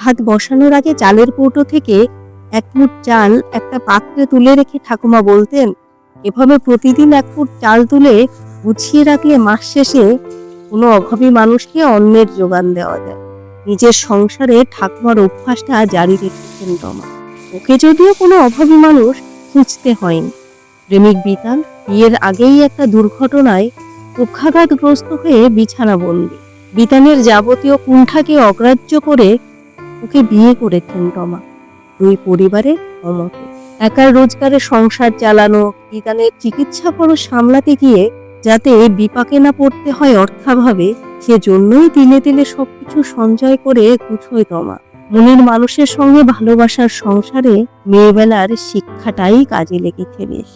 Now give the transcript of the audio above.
ভাত বসানোর আগে চালের কৌটো থেকে এক মুঠ চাল একটা পাত্রে তুলে রেখে ঠাকুমা বলতেন, এভাবে প্রতিদিন এক মুঠ চাল তুলে গুছিয়ে রাখলে মাস শেষে কোনো অভাবী মানুষকে অন্নের যোগান দেওয়া যায়। নিজের সংসারে ঠাকুমার অভ্যাসটা জারি রেখেছেন রমা। ওকে যদিও কোনো অভাবী মানুষ খুঁজতে হয়নি। প্রেমিক বিতান বিয়ের আগেই একটা দুর্ঘটনায় পক্ষাঘাতগ্রস্ত হয়ে বিছানাবন্দি। বিতানের যাবতীয় কুণ্ঠাকে অগ্রাহ্য করে ওকে বিয়ে করেছেন রমা। দুই পরিবারের অমত। একার রোজগারে সংসার চালানো, বিতানের চিকিৎসা খরচ সামলাতে গিয়ে যাতে বিপাকে না পড়তে হয় অর্থাভাবে, সেজন্যই তিলে তিলে সবকিছু সঞ্চয় করে গুছোয় রমা। মনের মানুষের সঙ্গে ভালোবাসার সংসারে মেয়েবেলার শিক্ষাটাই কাজে লেগেছে বেশ।